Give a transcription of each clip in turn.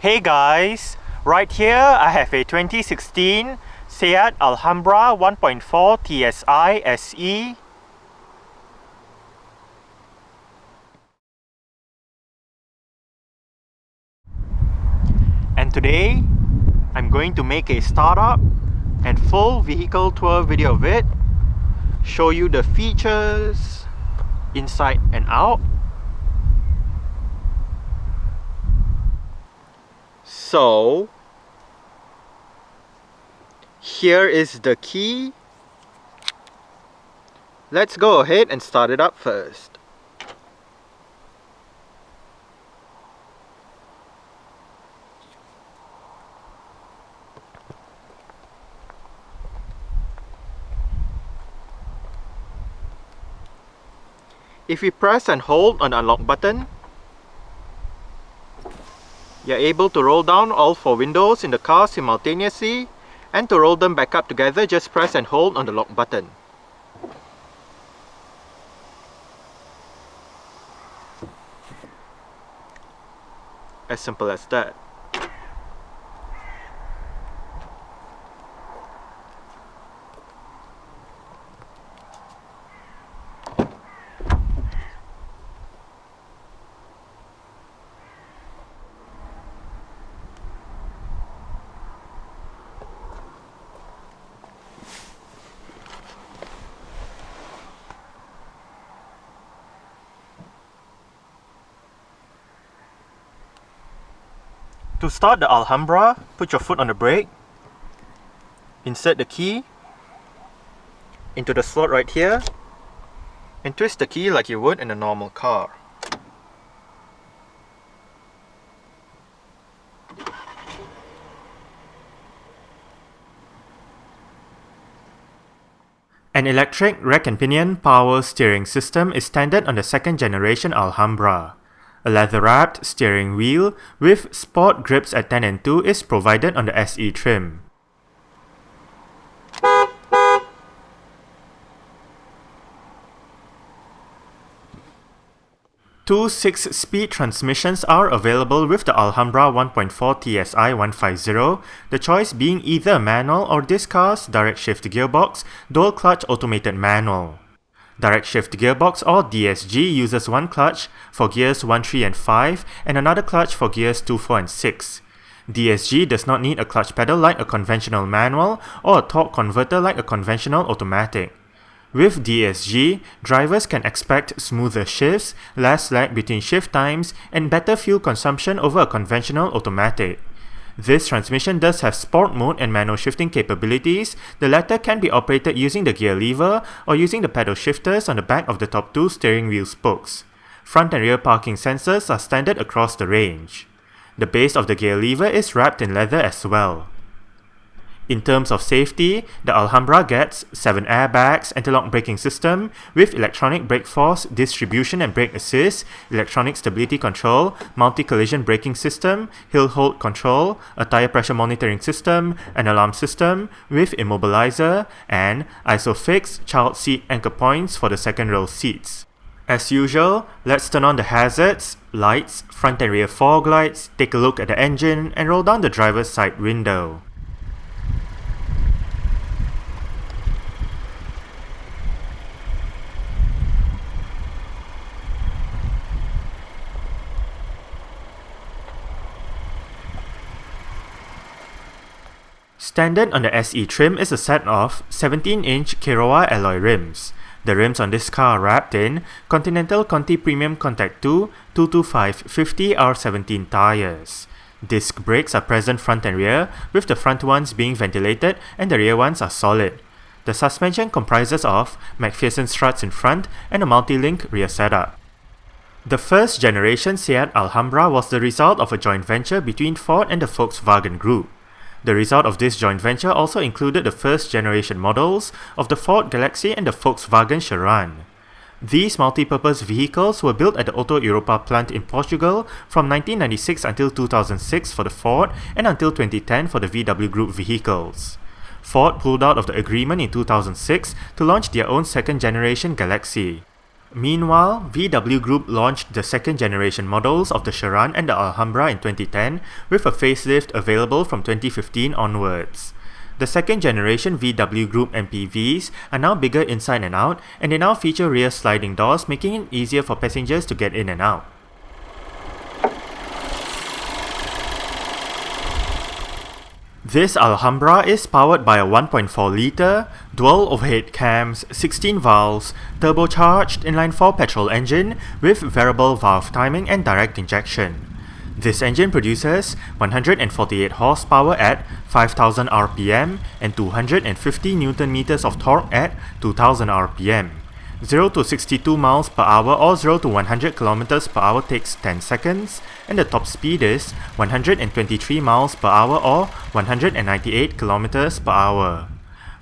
Hey guys, right here I have a 2016 SEAT Alhambra 1.4 TSI SE. And today I'm going to make a startup and full vehicle tour video of it, show you the features inside and out. So here is the key. Let's go ahead and start it up first. If we press and hold on the unlock button, you're able to roll down all 4 windows in the car simultaneously, and to roll them back up together, just press and hold on the lock button. As simple as that. To start the Alhambra, put your foot on the brake, insert the key into the slot right here, and twist the key like you would in a normal car. An electric rack and pinion power steering system is standard on the 2nd generation Alhambra. A leather-wrapped steering wheel with sport grips at 10 and 2 is provided on the SE trim. Two 6-speed transmissions are available with the Alhambra 1.4 TSI 150, the choice being either manual or this car's direct shift gearbox, dual clutch automated manual. Direct shift gearbox or DSG uses one clutch for gears 1, 3 and 5 and another clutch for gears 2, 4 and 6. DSG does not need a clutch pedal like a conventional manual or a torque converter like a conventional automatic. With DSG, drivers can expect smoother shifts, less lag between shift times, and better fuel consumption over a conventional automatic. This transmission does have sport mode and manual shifting capabilities. The latter can be operated using the gear lever or using the pedal shifters on the back of the top 2 steering wheel spokes. Front and rear parking sensors are standard across the range. The base of the gear lever is wrapped in leather as well. In terms of safety, the Alhambra gets 7 airbags, anti-lock braking system with electronic brake force distribution and brake assist, electronic stability control, multi-collision braking system, hill hold control, a tire pressure monitoring system, an alarm system with immobilizer, and ISOFIX child seat anchor points for the second row seats. As usual, let's turn on the hazards, lights, front and rear fog lights, take a look at the engine, and roll down the driver's side window. Standard on the SE trim is a set of 17-inch Kairoa alloy rims. The rims on this car are wrapped in Continental Conti Premium Contact 2 225/50 R17 tires. Disc brakes are present front and rear, with the front ones being ventilated and the rear ones are solid. The suspension comprises of McPherson struts in front and a multi-link rear setup. The first generation SEAT Alhambra was the result of a joint venture between Ford and the Volkswagen Group. The result of this joint venture also included the first generation models of the Ford Galaxy and the Volkswagen Charan. These multi-purpose vehicles were built at the Auto Europa plant in Portugal from 1996 until 2006 for the Ford and until 2010 for the VW Group vehicles. Ford pulled out of the agreement in 2006 to launch their own second generation Galaxy. Meanwhile, VW Group launched the second generation models of the Charan and the Alhambra in 2010 with a facelift available from 2015 onwards. The second generation VW Group MPVs are now bigger inside and out, and they now feature rear sliding doors, making it easier for passengers to get in and out. This Alhambra is powered by a 1.4 litre, dual overhead cams, 16 valves, turbocharged inline-4 petrol engine with variable valve timing and direct injection. This engine produces 148 horsepower at 5000 rpm and 250 Nm of torque at 2000 rpm. 0 to 62 miles per hour or 0 to 100 km per hour takes 10 seconds, and the top speed is 123 miles per hour or 198 km per hour.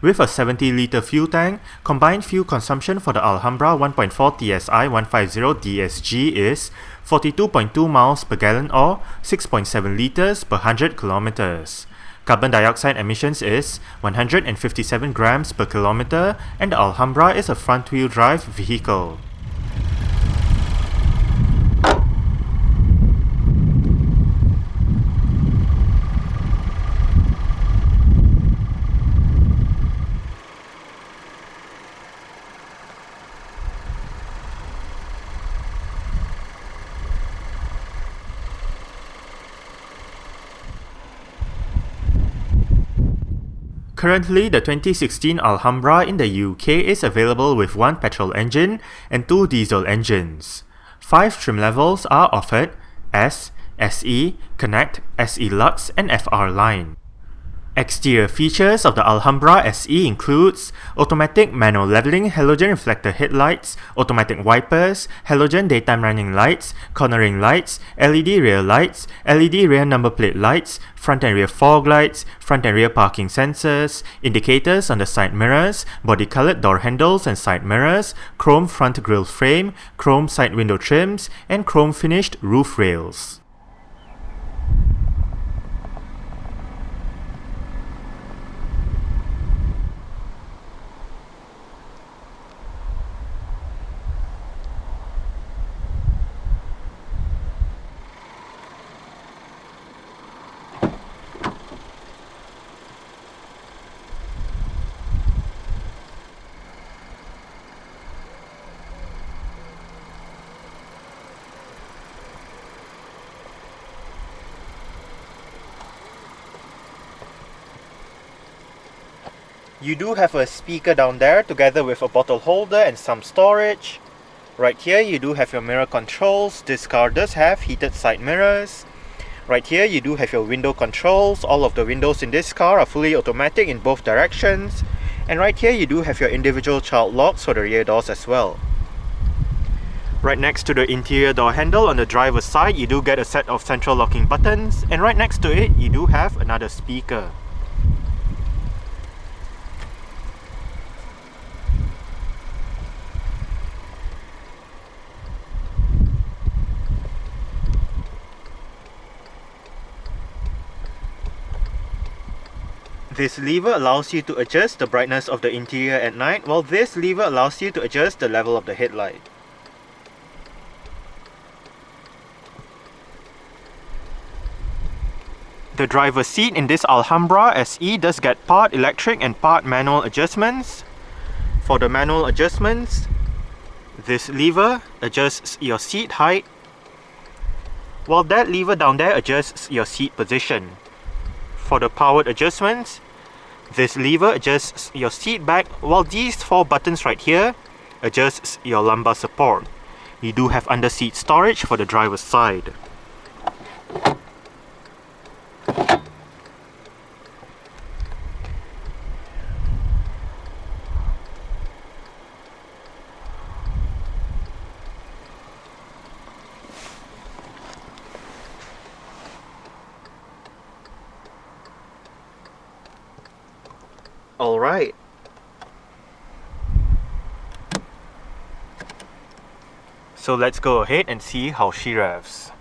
With a 70-litre fuel tank, combined fuel consumption for the Alhambra 1.4 TSI 150 DSG is 42.2 miles per gallon or 6.7 litres per 100 kilometers. Carbon dioxide emissions is 157 grams per kilometer, and the Alhambra is a front-wheel drive vehicle. Currently, the 2016 Alhambra in the UK is available with one petrol engine and two diesel engines. 5 trim levels are offered: S, SE, Connect, SE Lux, and FR line. Exterior features of the Alhambra SE includes automatic manual leveling halogen reflector headlights, automatic wipers, halogen daytime running lights, cornering lights, LED rear lights, LED rear number plate lights, front and rear fog lights, front and rear parking sensors, indicators on the side mirrors, body-colored door handles and side mirrors, chrome front grille frame, chrome side window trims, and chrome finished roof rails. You do have a speaker down there together with a bottle holder and some storage. Right here you do have your mirror controls. This car does have heated side mirrors. Right here you do have your window controls. All of the windows in this car are fully automatic in both directions. And right here you do have your individual child locks for the rear doors as well. Right next to the interior door handle on the driver's side you do get a set of central locking buttons, and right next to it you do have another speaker. This lever allows you to adjust the brightness of the interior at night, while this lever allows you to adjust the level of the headlight. The driver's seat in this Alhambra SE does get part electric and part manual adjustments. For the manual adjustments, this lever adjusts your seat height, while that lever down there adjusts your seat position. For the powered adjustments, this lever adjusts your seat back, while these 4 buttons right here adjusts your lumbar support. You do have under-seat storage for the driver's side. Alright. So let's go ahead and see how she revs.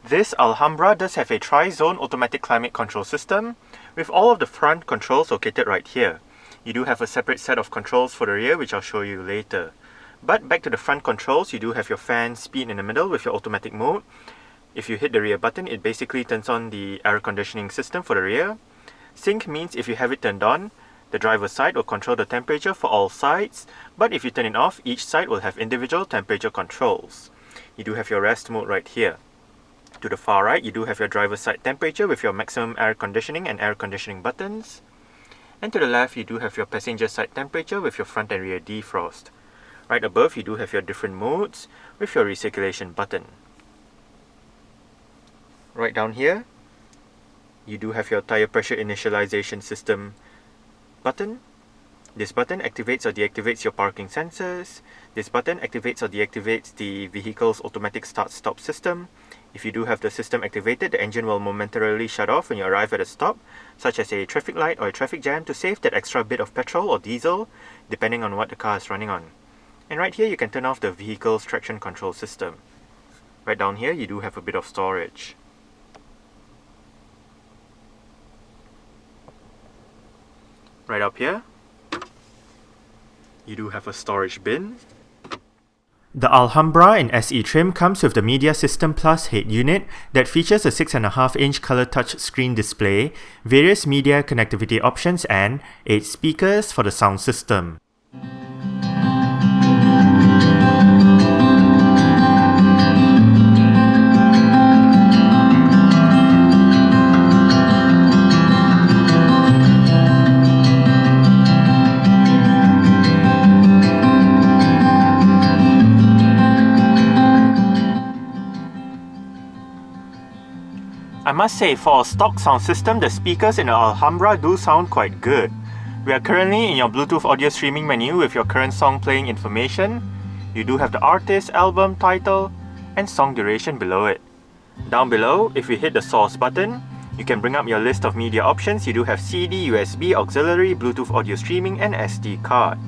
This Alhambra does have a tri-zone automatic climate control system with all of the front controls located right here. You do have a separate set of controls for the rear, which I'll show you later. But back to the front controls, you do have your fan speed in the middle with your automatic mode. If you hit the rear button, it basically turns on the air conditioning system for the rear. Sync means if you have it turned on, the driver's side will control the temperature for all sides, but if you turn it off, each side will have individual temperature controls. You do have your rest mode right here. To the far right, you do have your driver's side temperature with your maximum air conditioning and air conditioning buttons. And to the left, you do have your passenger side temperature with your front and rear defrost. Right above, you do have your different modes with your recirculation button. Right down here, you do have your tire pressure initialization system button. This button activates or deactivates your parking sensors. This button activates or deactivates the vehicle's automatic start-stop system. If you do have the system activated, the engine will momentarily shut off when you arrive at a stop, such as a traffic light or a traffic jam, to save that extra bit of petrol or diesel, depending on what the car is running on. And right here, you can turn off the vehicle's traction control system. Right down here, you do have a bit of storage. Right up here, you do have a storage bin. The Alhambra in SE trim comes with the Media System Plus head unit that features a 6.5-inch color touch screen display, various media connectivity options, and 8 speakers for the sound system. I must say, for a stock sound system, the speakers in the Alhambra do sound quite good. We are currently in your Bluetooth audio streaming menu with your current song playing information. You do have the artist, album, title, and song duration below it. Down below, if you hit the source button, you can bring up your list of media options. You do have CD, USB, auxiliary, Bluetooth audio streaming, and SD card.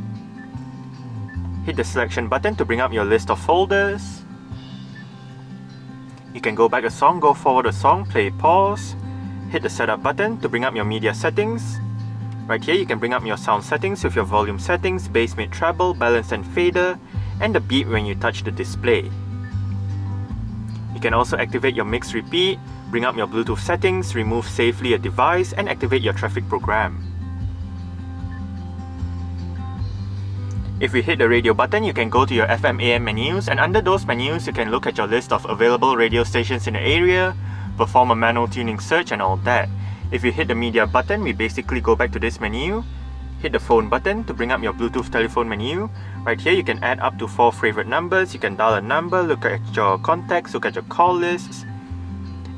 Hit the selection button to bring up your list of folders. You can go back a song, go forward a song, play, pause. Hit the setup button to bring up your media settings. Right here you can bring up your sound settings with your volume settings, bass, mid, treble, balance and fader, and the beep when you touch the display. You can also activate your mix repeat, bring up your Bluetooth settings, remove safely a device, and activate your traffic program. If we hit the radio button, you can go to your FM AM menus, and under those menus you can look at your list of available radio stations in the area, perform a manual tuning search and all that. If you hit the media button, we basically go back to this menu. Hit the phone button to bring up your Bluetooth telephone menu. Right here you can add up to 4 favorite numbers, you can dial a number, look at your contacts, look at your call lists,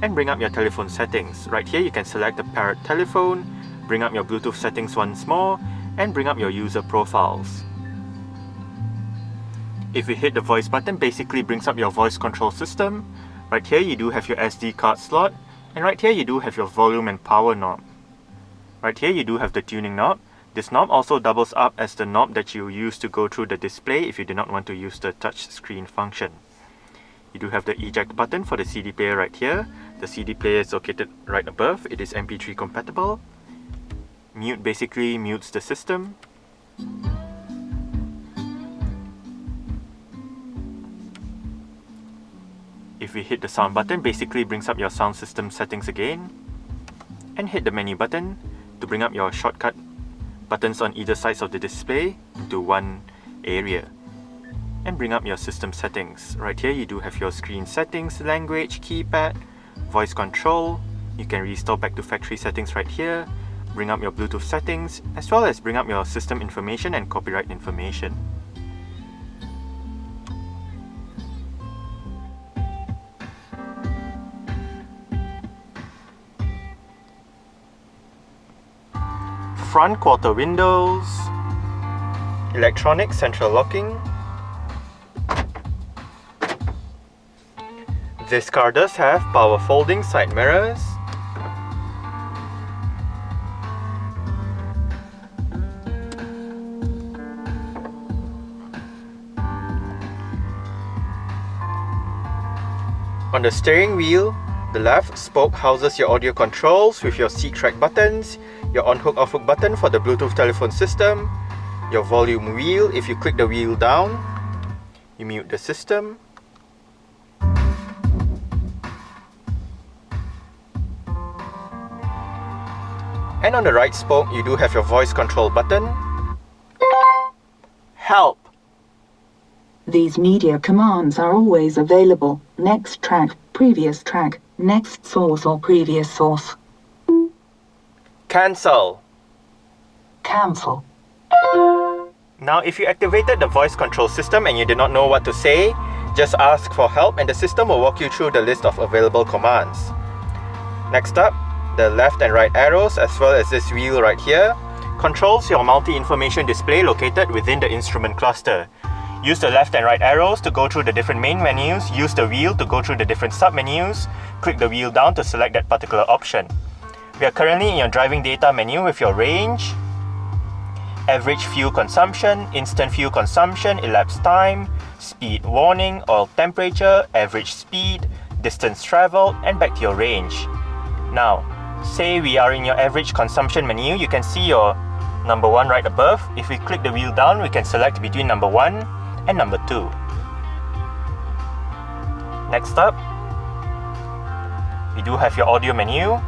and bring up your telephone settings. Right here you can select the paired telephone, bring up your Bluetooth settings once more, and bring up your user profiles. If you hit the voice button, basically brings up your voice control system. Right here you do have your SD card slot, and right here you do have your volume and power knob. Right here you do have the tuning knob. This knob also doubles up as the knob that you use to go through the display if you do not want to use the touch screen function. You do have the eject button for the CD player right here. The CD player is located right above. It is MP3 compatible. Mute basically mutes the system. If we hit the sound button, basically brings up your sound system settings again. And hit the menu button to bring up your shortcut buttons on either sides of the display into one area. And bring up your system settings. Right here you do have your screen settings, language, keypad, voice control. You can restore back to factory settings right here. Bring up your Bluetooth settings, as well as bring up your system information and copyright information. Front quarter windows, electronic central locking. This car does have power folding side mirrors. On the steering wheel, The left spoke houses your audio controls with your seat track buttons, your on-hook off-hook button for the Bluetooth telephone system, your volume wheel. If you click the wheel down, you mute the system. And on the right spoke, you do have your voice control button. Help! These media commands are always available. Next track, previous track, next source or previous source. Cancel. Cancel. Now, if you activated the voice control system and you did not know what to say, just ask for help and the system will walk you through the list of available commands. Next up, the left and right arrows, as well as this wheel right here, controls your multi-information display located within the instrument cluster. Use the left and right arrows to go through the different main menus, use the wheel to go through the different sub-menus, click the wheel down to select that particular option. We are currently in your driving data menu with your range, average fuel consumption, instant fuel consumption, elapsed time, speed warning, oil temperature, average speed, distance traveled, and back to your range. Now, say we are in your average consumption menu, you can see your number 1 right above. If we click the wheel down, we can select between number 1 and number 2. Next up, we do have your audio menu,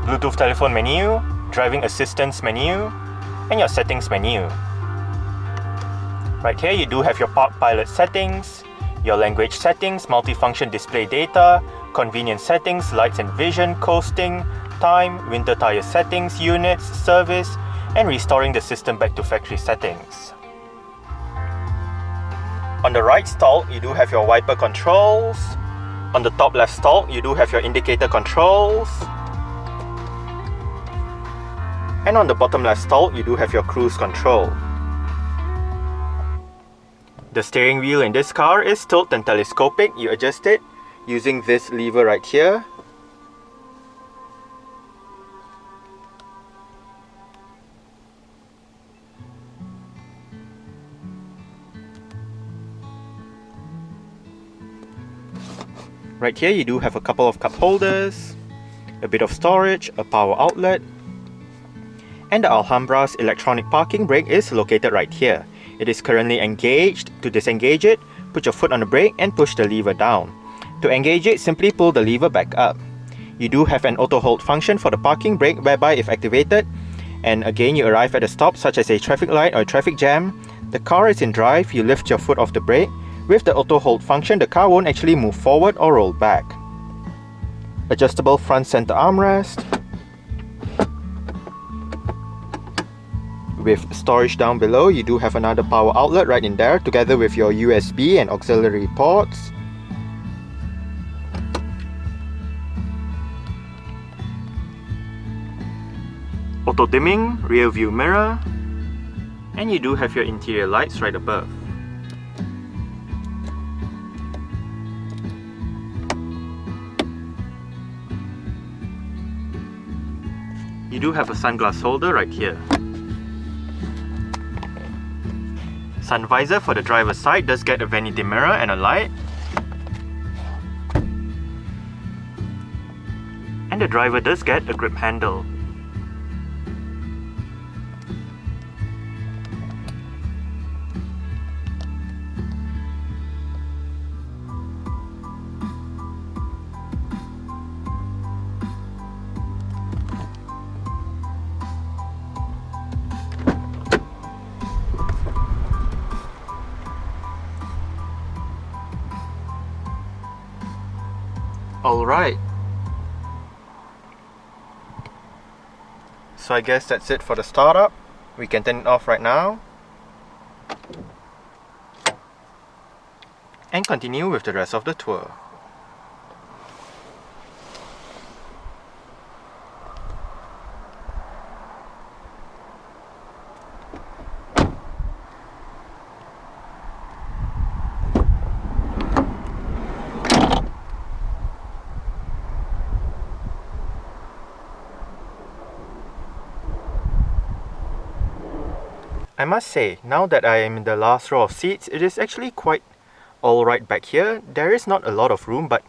Bluetooth telephone menu, driving assistance menu, and your settings menu. Right here, you do have your park pilot settings, your language settings, multifunction display data, convenience settings, lights and vision, coasting, time, winter tire settings, units, service, and restoring the system back to factory settings. On the right stall, you do have your wiper controls. On the top left stall, you do have your indicator controls. And on the bottom left stall, you do have your cruise control. The steering wheel in this car is tilt and telescopic. You adjust it using this lever right here. Right here you do have a couple of cup holders, a bit of storage, a power outlet, and the Alhambra's electronic parking brake is located right here. It is currently engaged. To disengage it, put your foot on the brake and push the lever down. To engage it, simply pull the lever back up. You do have an auto hold function for the parking brake, whereby if activated, and again you arrive at a stop such as a traffic light or a traffic jam, the car is in drive, you lift your foot off the brake. With the auto hold function, the car won't actually move forward or roll back. Adjustable front center armrest. With storage down below, you do have another power outlet right in there, together with your USB and auxiliary ports. Auto dimming, rear view mirror, and you do have your interior lights right above. You do have a sunglass holder right here. Sun visor for the driver's side does get a vanity mirror and a light. And the driver does get a grip handle. Alright, so I guess that's it for the startup. We can turn it off right now and continue with the rest of the tour. I must say, now that I am in the last row of seats, it is actually quite alright back here. There is not a lot of room, but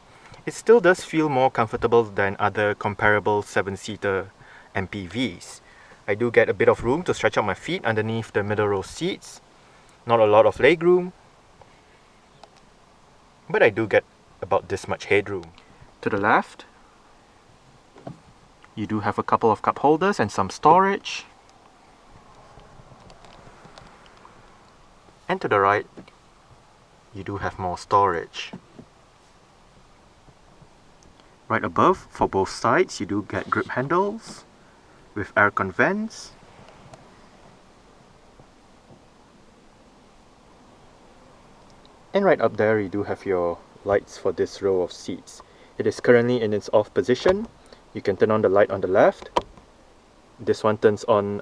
It still does feel more comfortable than other comparable 7-seater MPVs. I do get a bit of room to stretch out my feet underneath the middle row seats. Not a lot of legroom, but I do get about this much headroom. To the left, you do have a couple of cup holders and some storage. And to the right, you do have more storage. Right above, for both sides, you do get grip handles with aircon vents. And right up there, you do have your lights for this row of seats. It is currently in its off position. You can turn on the light on the left. This one turns on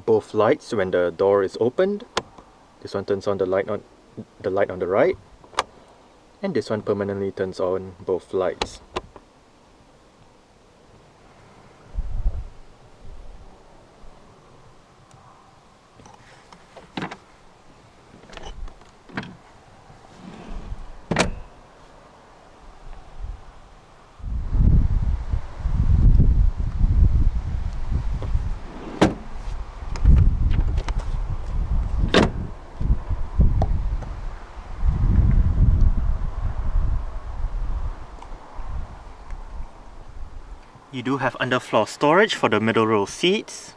both lights when the door is opened. This one turns on the light on the right. And this one permanently turns on both lights. You do have underfloor storage for the middle row seats.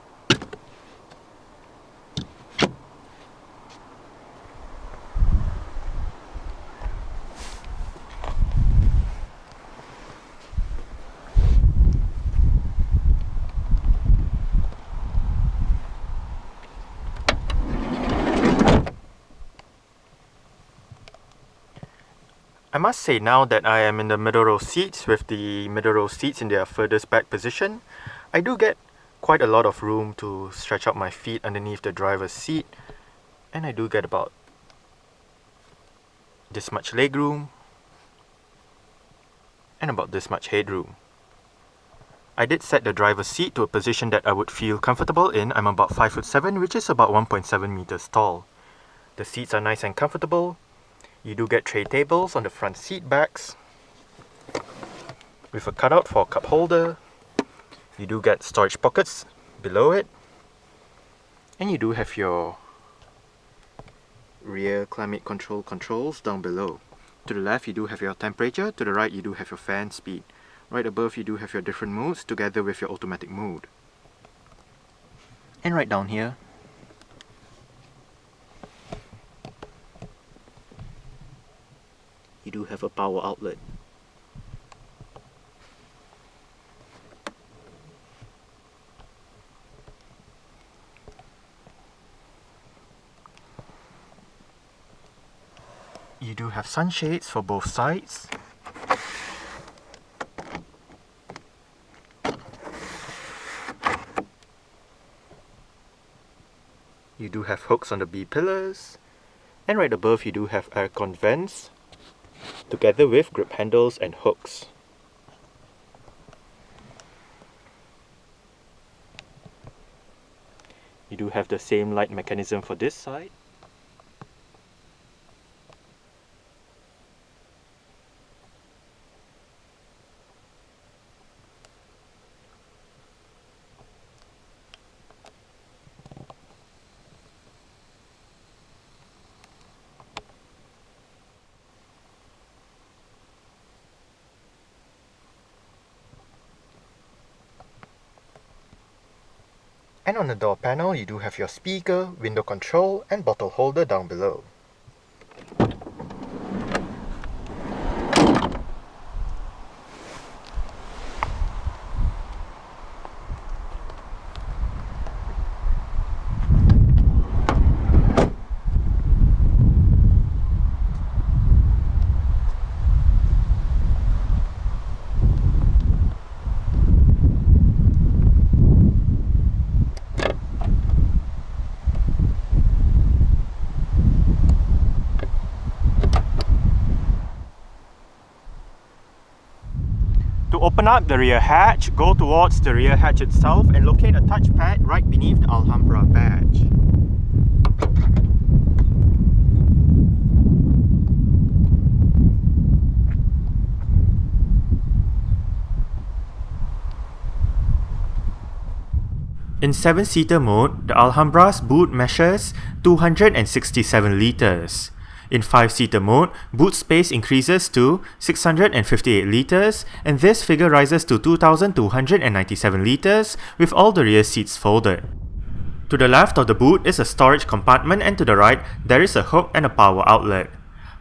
I must say, now that I am in the middle row seats with the middle row seats in their furthest back position, I do get quite a lot of room to stretch out my feet underneath the driver's seat, and I do get about this much legroom and about this much headroom. I did set the driver's seat to a position that I would feel comfortable in. I'm about 5'7", which is about 1.7 meters tall. The seats are nice and comfortable. You do get tray tables on the front seat backs with a cutout for a cup holder. You do get storage pockets below it. And you do have your rear climate control controls down below. To the left, you do have your temperature. To the right, you do have your fan speed. Right above, you do have your different modes together with your automatic mode. And right down here, you do have a power outlet. You do have sunshades for both sides. You do have hooks on the B pillars. And right above, you do have aircon vents together with grip handles and hooks. You do have the same light mechanism for this side. And on the door panel, you do have your speaker, window control, and bottle holder down below. To open up the rear hatch, go towards the rear hatch itself and locate a touchpad right beneath the Alhambra badge. In 7-seater mode, the Alhambra's boot measures 267 litres. In 5-seater mode, boot space increases to 658 litres, and this figure rises to 2,297 litres with all the rear seats folded. To the left of the boot is a storage compartment, and to the right there is a hook and a power outlet.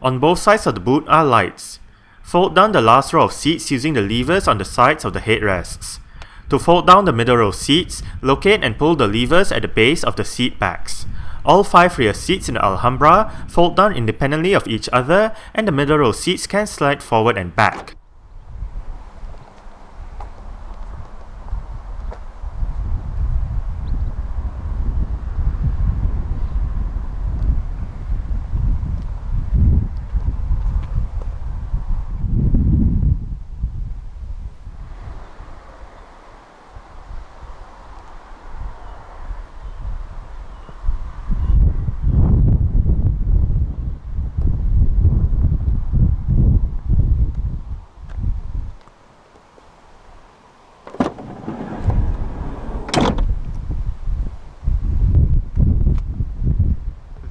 On both sides of the boot are lights. Fold down the last row of seats using the levers on the sides of the headrests. To fold down the middle row seats, locate and pull the levers at the base of the seat backs. All 5 rear seats in the Alhambra fold down independently of each other, and the middle row seats can slide forward and back.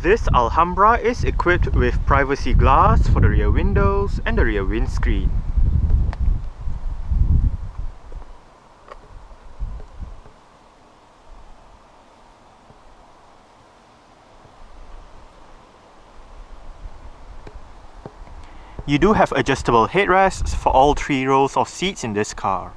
This Alhambra is equipped with privacy glass for the rear windows and the rear windscreen. You do have adjustable headrests for all 3 rows of seats in this car.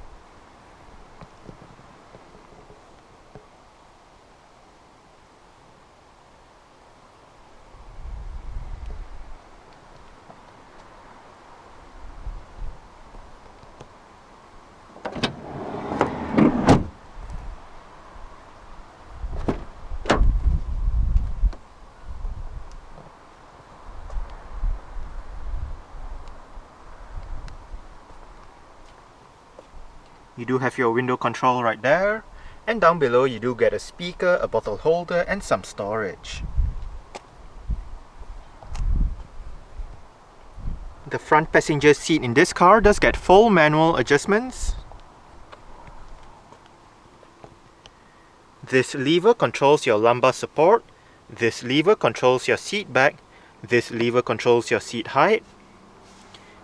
You do have your window control right there, and down below you do get a speaker, a bottle holder, and some storage. The front passenger seat in this car does get full manual adjustments. This lever controls your lumbar support, this lever controls your seat back, this lever controls your seat height,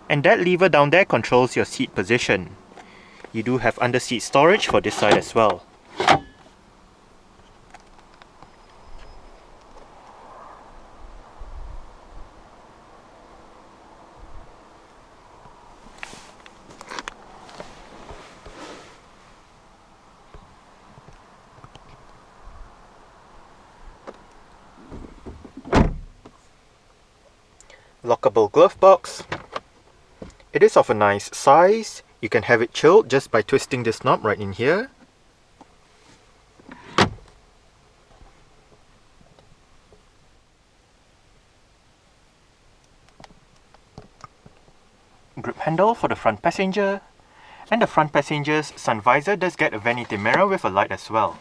and that lever down there controls your seat position. You do have under-seat storage for this side as well. Lockable glove box. It is of a nice size. You can have it chilled just by twisting this knob right in here. Grip handle for the front passenger, and the front passenger's sun visor does get a vanity mirror with a light as well.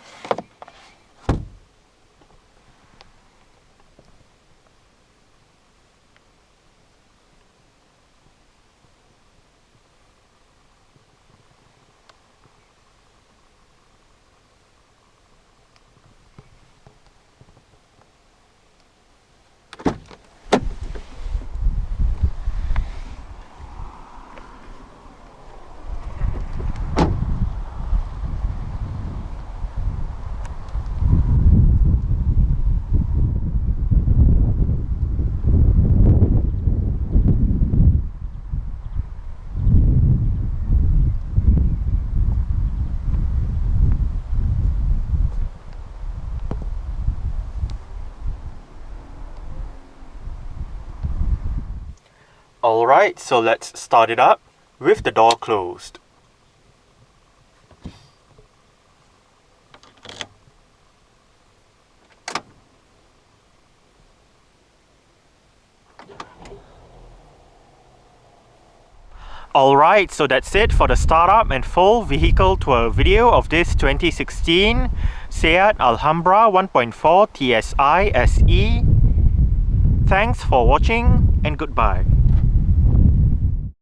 Alright, so let's start it up with the door closed. Alright, so that's it for the startup and full vehicle tour video of this 2016 SEAT Alhambra 1.4 TSI SE. Thanks for watching and goodbye.